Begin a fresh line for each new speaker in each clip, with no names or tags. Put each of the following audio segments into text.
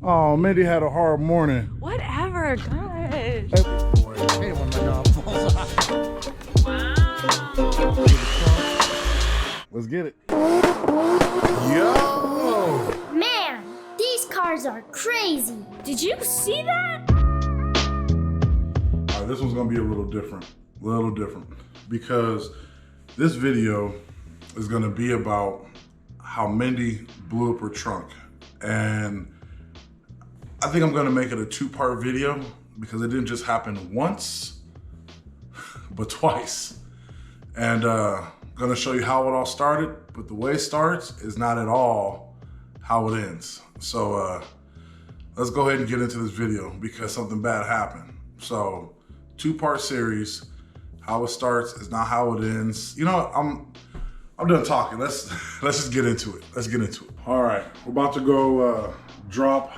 Oh, Mindy had a hard morning.
Whatever, gosh.
Hey, when my dog falls off.
Wow.
Let's get it. Yo!
Man, these cars are crazy. Did you see that?
All right, this one's gonna be a little different. Because this video is gonna be about how Mindy blew up her trunk. And I think I'm gonna make it a two-part video because it didn't just happen once, but twice. And gonna show you how it all started, but the way it starts is not at all how it ends. So let's go ahead and get into this video because something bad happened. So two-part series, how it starts is not how it ends. You know what, I'm done talking. Let's just get into it. Let's get into it. All right, we're about to go drop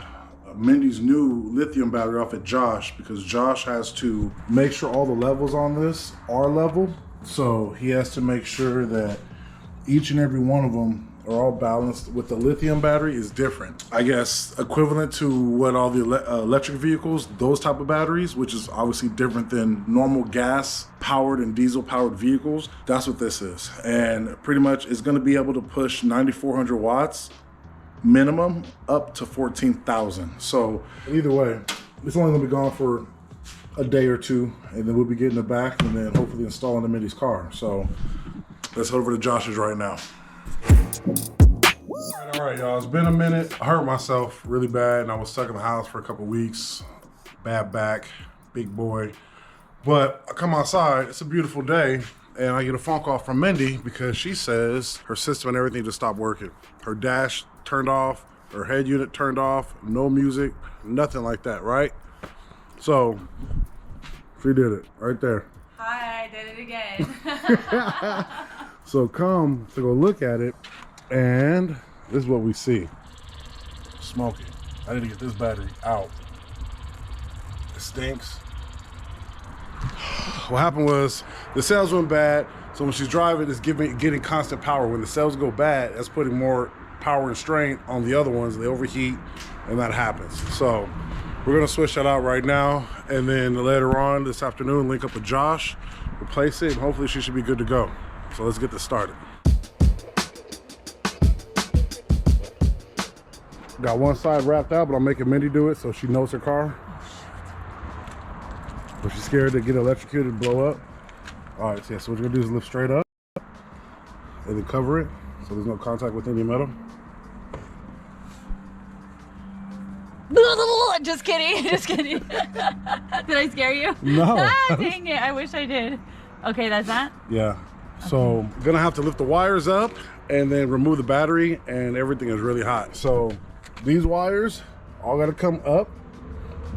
Mindy's new lithium battery off at Josh because Josh has to make sure all the levels on this are level. So he has to make sure that each and every one of them are all balanced. With the lithium battery is different. I guess equivalent to what all the electric vehicles, those type of batteries, which is obviously different than normal gas powered and diesel powered vehicles. That's what this is. And pretty much it's gonna be able to push 9,400 watts minimum up to 14,000. So either way, it's only gonna be gone for a day or two, and then we'll be getting it back and then hopefully installing them in Mindy's car. So let's head over to Josh's right now. All right, y'all, it's been a minute. I hurt myself really bad and I was stuck in the house for a couple weeks. Bad back, big boy. But I come outside, it's a beautiful day, and I get a phone call from Mindy because she says her system and everything just stopped working. Her dash turned off, her head unit turned off, no music, nothing like that, right? So she did it right there.
Hi, I did it again.
So come to go look at it, and this is what we see. Smoking. I need to get this battery out. It stinks. What happened was the cells went bad, so when she's driving, it's getting constant power. When the cells go bad, that's putting more power and strain on the other ones. They overheat, and that happens. So we're gonna switch that out right now, and then later on this afternoon, link up with Josh, replace it, and hopefully she should be good to go. So let's get this started. Got one side wrapped out, but I'm making Mindy do it so she knows her car. But she's scared to get electrocuted and blow up. All right, so yeah, so what you're gonna do is lift straight up and then cover it so there's no contact with any metal.
Just kidding, just kidding. Did I scare you?
No.
Ah, dang it, I wish I did. Okay, that's that?
Yeah. So I'm gonna have to lift the wires up and then remove the battery, and everything is really hot. So these wires all gotta come up,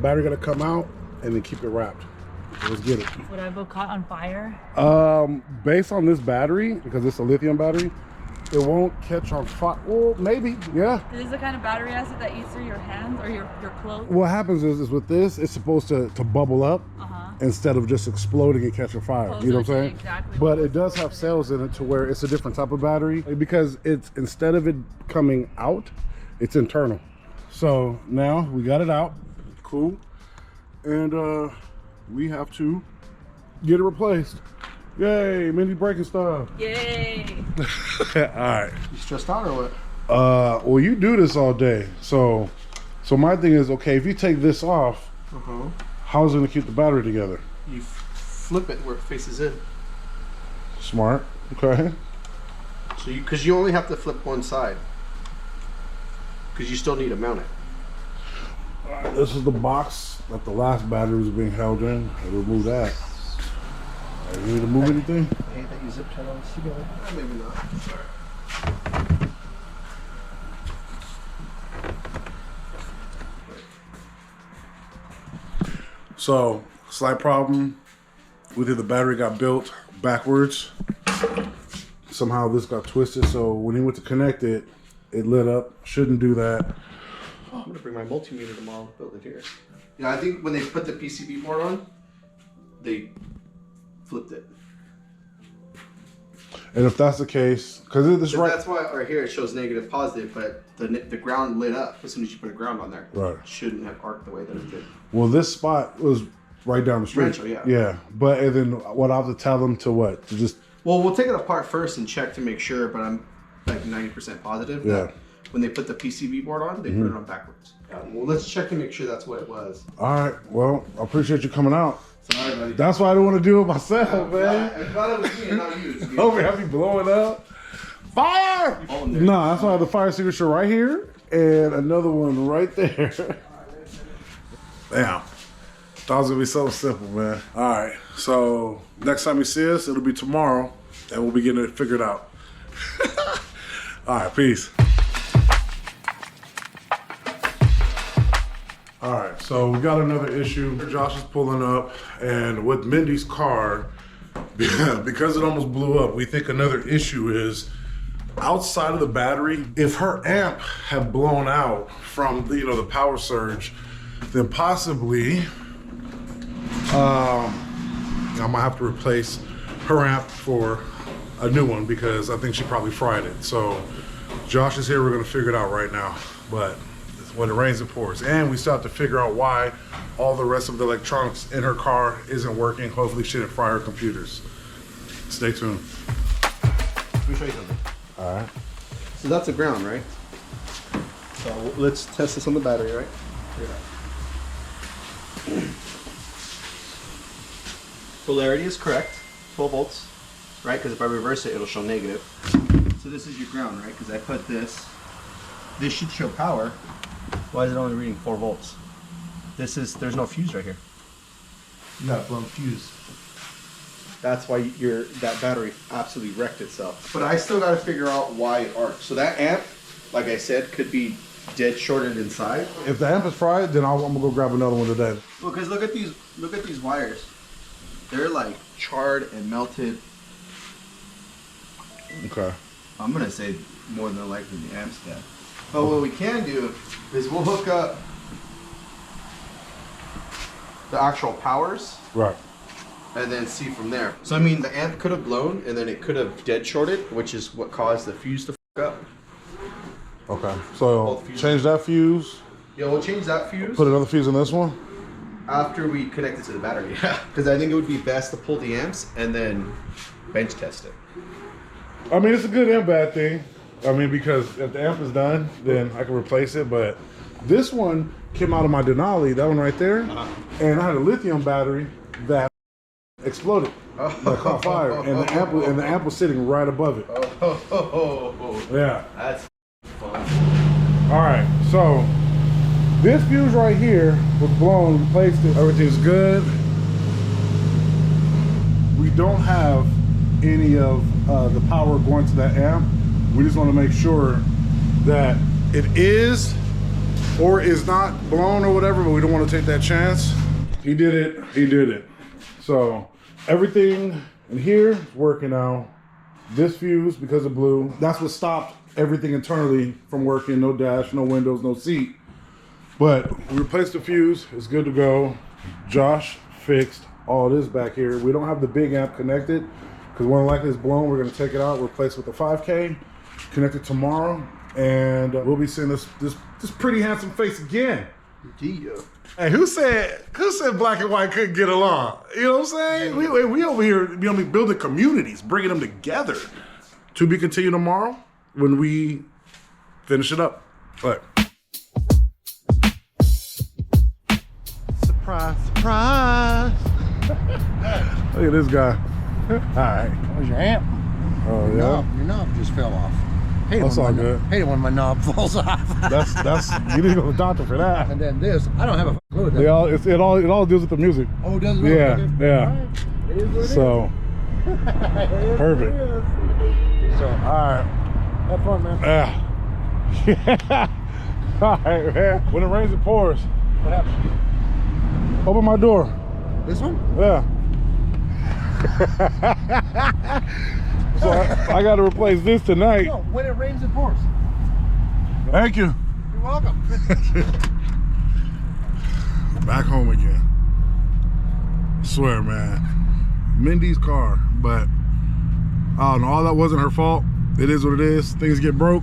battery gotta come out, and then keep it wrapped. So let's get it.
Would I go caught on fire?
Based on this battery, because it's a lithium battery, it won't catch on fire. Well, maybe, yeah.
This is the kind of battery acid that eats through your hands or your clothes?
What happens is with this, it's supposed to bubble up instead of just exploding and catching fire. You know what I'm saying?
Exactly.
But it does have cells in it to where it's a different type of battery because it's, instead of it coming out, it's internal. So now we got it out, cool. And we have to get it replaced. Yay, Mindy breaking stuff.
Yay.
All right.
You stressed out or what?
Well, you do this all day. So my thing is, okay, if you take this off, how's it gonna keep the battery together?
You flip it where it faces in.
Smart, okay.
So because you only have to flip one side. Because you still need to mount it.
All right, this is the box that the last battery was being held in. I remove that. All right, you need to move anything?
Hey, that you zip tied on this together? Maybe not.
So, slight problem with it, the battery got built backwards. Somehow this got twisted, so when he went to connect it, it lit up. Shouldn't do that.
I'm gonna bring my multimeter tomorrow and build it here. Yeah, I think when they put the PCB board on, they flipped it.
And if that's the case, because it's right.
That's why right here it shows negative, positive, but the ground lit up as soon as you put a ground on there.
Right.
It shouldn't have arced the way that it did.
Well, this spot was right down the street.
Rancho, yeah.
Yeah, but and then what I have to tell them to what? To just.
Well, we'll take it apart first and check to make sure, but I'm like 90% positive that when they put the PCB board on, they put it on backwards. Well, let's check to make sure that's what it was.
All right. Well, I appreciate you coming out.
Sorry, buddy.
That's why I didn't want to do it myself, man.
I'm glad it was me and not you.
Over here, I be blowing up. Fire! No, that's why I have the fire extinguisher right here and another one right there. Damn. Thought it was gonna be so simple, man. All right. So next time you see us, it'll be tomorrow, and we'll be getting it figured out. All right. Peace. All right, so we got another issue. Josh is pulling up, and with Mindy's car, because it almost blew up, we think another issue is outside of the battery. If her amp had blown out from the power surge, then possibly I might have to replace her amp for a new one because I think she probably fried it. So Josh is here. We're gonna figure it out right now, but. When it rains, it pours. And we still have to figure out why all the rest of the electronics in her car isn't working. Hopefully she didn't fry her computers. Stay tuned.
Let me show you something.
All right.
So that's a ground, right? So let's test this on the battery, right? Yeah. Polarity is correct, 12 volts, right? Because if I reverse it, it'll show negative. So this is your ground, right? Because I put this should show power. Why is it only reading 4 volts? There's no fuse right here. You got a blown fuse. That's why that battery absolutely wrecked itself. But I still got to figure out why it arced. So that amp, like I said, could be dead shorted inside.
If the amp is fried, then I'm gonna go grab another one today.
Well, because look at these wires. They're like charred and melted.
Okay.
I'm gonna say more than likely the amp's dead. But what we can do is we'll hook up the actual powers.
Right.
And then see from there. So I mean, the amp could have blown and then it could have dead shorted, which is what caused the fuse to fuck up.
Okay. So change that fuse.
Yeah, we'll change that fuse.
Put another fuse in this one.
After we connect it to the battery. Yeah. Because I think it would be best to pull the amps and then bench test it.
I mean, it's a good and bad thing. I mean, because if the amp is done, then I can replace it. But this one came out of my Denali, that one right there, and I had a lithium battery that exploded, that caught fire, and the amp was sitting right above it. Yeah.
That's fun.
All right, so this fuse right here was blown, replaced it, everything's good. We don't have any of the power going to that amp. We just want to make sure that it is or is not blown or whatever, but we don't want to take that chance. He did it, he did it. So everything in here is working now. This fuse, because it blew, that's what stopped everything internally from working. No dash, no windows, no seat. But we replaced the fuse, it's good to go. Josh fixed all this back here. We don't have the big amp connected because when likely it's blown, we're gonna take it out, replace it with the 5K. Connect it tomorrow, and we'll be seeing this pretty handsome face again.
Yeah.
Hey, who said black and white couldn't get along? You know what I'm saying? We over here building communities, bringing them together. To be continued tomorrow when we finish it up. But surprise, surprise! Look at this guy. All right.
Where's your amp?
Oh yeah.
Your knob just fell off.
That's all good.
Hate it when my knob falls off.
That's you need to go to the doctor for that.
And then this, I don't have a clue with that.
It all deals with the music.
Oh, does it?
Yeah,
Okay.
yeah.
All right. It is what it
So
is.
perfect.
So,
All right.
have fun, man.
Yeah. All right, man. When it rains, it pours.
What happened?
Open my door.
This one?
Yeah. So I got to replace this tonight.
No, when it rains, it pours.
Thank you.
You're welcome.
Back home again. I swear, man. Mindy's car, but Oh no, all that wasn't her fault. It is what it is. Things get broke,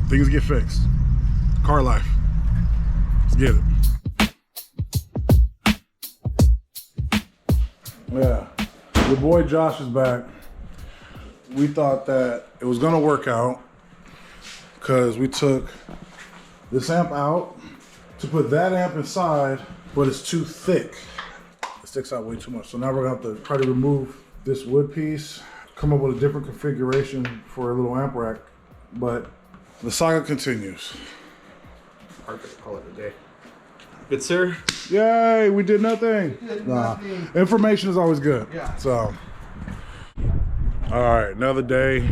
things get fixed. Car life. Let's get it. Yeah, your boy Josh is back. We thought that it was gonna work out because we took this amp out to put that amp inside, but it's too thick. It sticks out way too much. So now we're gonna have to try to remove this wood piece, come up with a different configuration for a little amp rack, but the saga continues.
Perfect, call it a day. Good sir.
Yay, we did nothing. Nah, information is always good.
Yeah.
So, all right, another day,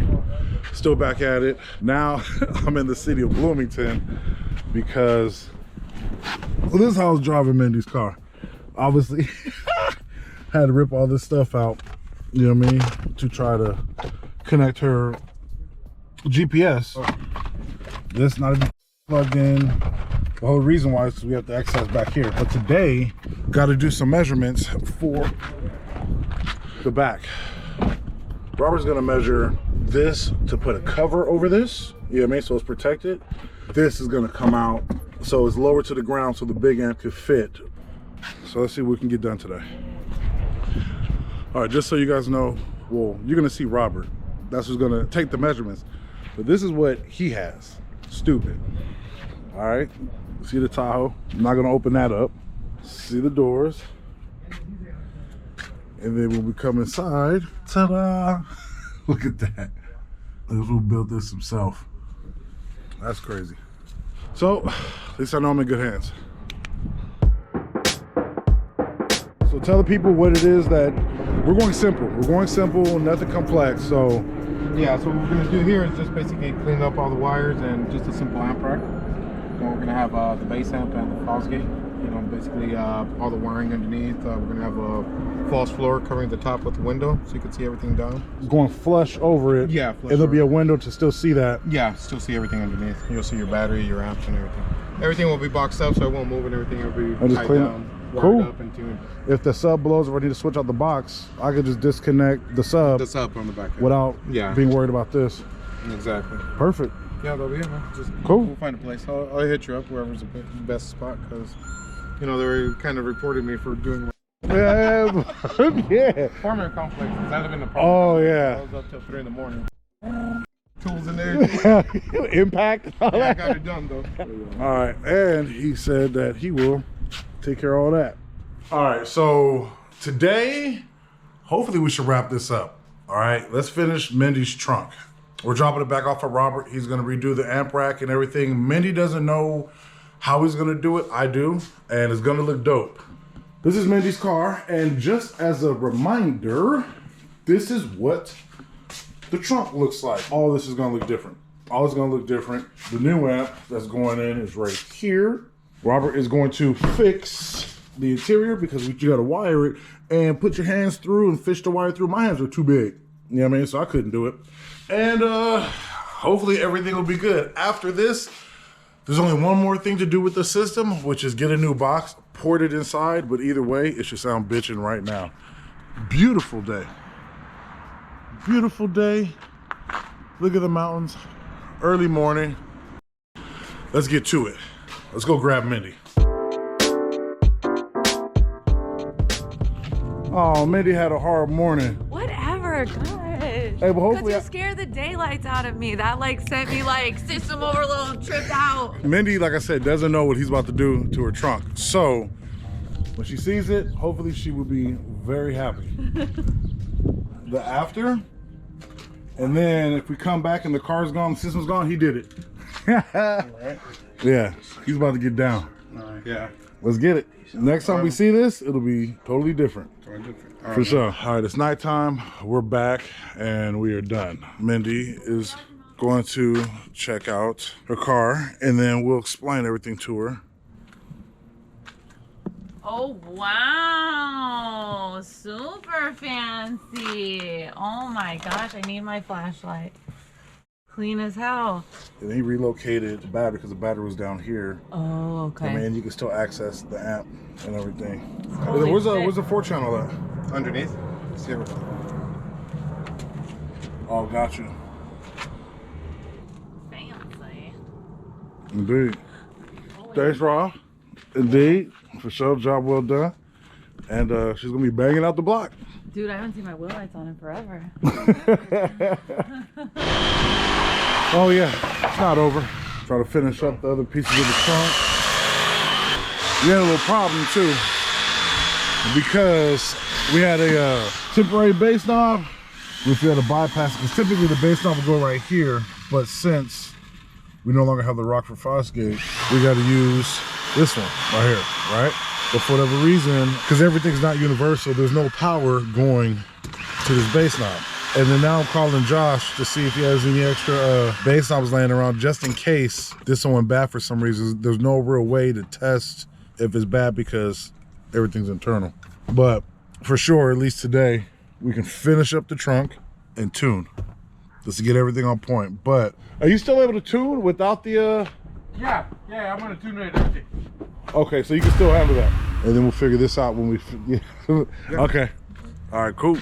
still back at it. Now I'm in the city of Bloomington because this is how I was driving Mindy's car. Obviously, had to rip all this stuff out, you know what I mean, to try to connect her GPS. This not even plugged in. The whole reason why is because we have to access back here. But today, got to do some measurements for the back. Robert's gonna measure this to put a cover over this, you know what I mean, so it's protected. This is gonna come out so it's lower to the ground so the big amp could fit. So let's see what we can get done today. All right, just so you guys know, well, you're gonna see Robert. That's who's gonna take the measurements. But this is what he has. Stupid. All right, see the Tahoe? I'm not gonna open that up. See the doors. And then when we come inside, ta-da! Look at that. This fool built this himself. That's crazy. So, at least I know I'm in good hands. So tell the people what it is that we're going simple. We're going simple, nothing complex. So
Yeah, so what we're gonna do here is just basically clean up all the wires and just a simple amp rack. Then we're gonna have the base amp and the false gate. You know, basically all the wiring underneath. We're gonna have a false floor covering the top with the window so you can see everything down.
going flush over it.
Yeah,
and there'll be a window to still see that.
Yeah, still see everything underneath. You'll see your battery, your amps, and everything. Everything will be boxed up so it won't move, and everything will be
just
tied
clean it.
down,
Cool.
wired up and tuned.
If the sub blows or I need to switch out the box, I could just disconnect the sub
The sub on the back end.
without
Yeah.
being worried about this.
Exactly.
Perfect.
Yeah, that'll be it, man. Just
Cool.
We'll find a place. I'll hit you up wherever's the best spot because, you know, they kind of reported me for doing
Yeah. Yeah.
apartment complex. 'Cause I live in the apartment.
Oh,
complex.
yeah.
I was up till 3 in the morning. Tools in there.
Impact.
Yeah, I got it done though.
All right, and he said that he will take care of all that. All right, so today, hopefully we should wrap this up. All right, let's finish Mindy's trunk. We're dropping it back off of Robert. He's gonna redo the amp rack and everything. Mindy doesn't know how he's gonna do it. I do, and it's gonna look dope. This is Mindy's car, and just as a reminder, this is what the trunk looks like. All this is gonna look different. All is gonna look different. The new amp that's going in is right here. Robert is going to fix the interior because you gotta wire it and put your hands through and fish the wire through. My hands are too big, you know what I mean? So I couldn't do it. And hopefully everything will be good. After this, there's only one more thing to do with the system, which is get a new box, port it inside, but either way, it should sound bitchin' right now. Beautiful day. Beautiful day. Look at the mountains. Early morning. Let's get to it. Let's go grab Mindy. Oh, Mindy had a hard morning.
Whatever, gosh.
Hey, but hopefully
you scared the daylights out of me. That like sent me like system overload, tripped out.
Mindy, like I said, doesn't know what he's about to do to her trunk. So when she sees it, hopefully she will be very happy. The after, and then if we come back and the car's gone, the system's gone, he did it.
Right.
Yeah, he's about to get down.
Yeah.
Let's get it. Next time we see this, it'll be totally different. For sure. All right, it's nighttime. We're back and we are done. Mindy is going to check out her car and then we'll explain everything to her.
Oh, wow. Super fancy. Oh my gosh, I need my flashlight. Clean as hell.
And then he relocated the battery because the battery was down here.
Oh, okay.
I mean, you can still access the amp and everything.
Holy
Where's
shit.
the 4 channel at?
Underneath. See everything.
Oh, got you.
Fancy.
Indeed. Thanks, Rob. Indeed. For sure. Job well done. And she's going to be banging out the block.
Dude, I haven't seen my wheel lights on in forever.
Oh, yeah. It's not over. Try to finish up the other pieces of the trunk. We had a little problem, too. Because we had a temporary base knob, which we had to bypass. Because typically the base knob would go right here. But since we no longer have the Rockford Fosgate, we got to use this one right here, right? But for whatever reason, because everything's not universal, there's no power going to this base knob. And then now I'm calling Josh to see if he has any extra base knobs laying around, just in case this one went bad for some reason. There's no real way to test if it's bad because everything's internal. But for sure, at least today, we can finish up the trunk and tune just to get everything on point. But are you still able to tune without the
Yeah, I'm gonna tune it empty.
Okay, so you can still handle that. And then we'll figure this out when we... Okay. All right, cool.